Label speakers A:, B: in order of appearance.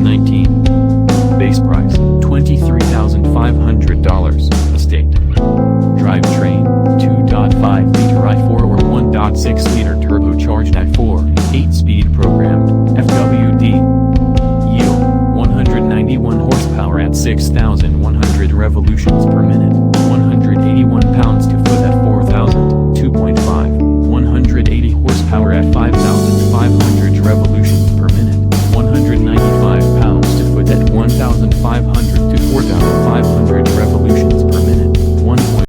A: 2019. Base price, $23,500. Estate. Drivetrain, 2.5-liter i4 or 1.6-liter turbocharged i4, 8-speed programmed, FWD. Yield, 191 horsepower at 6,100 revolutions per minute.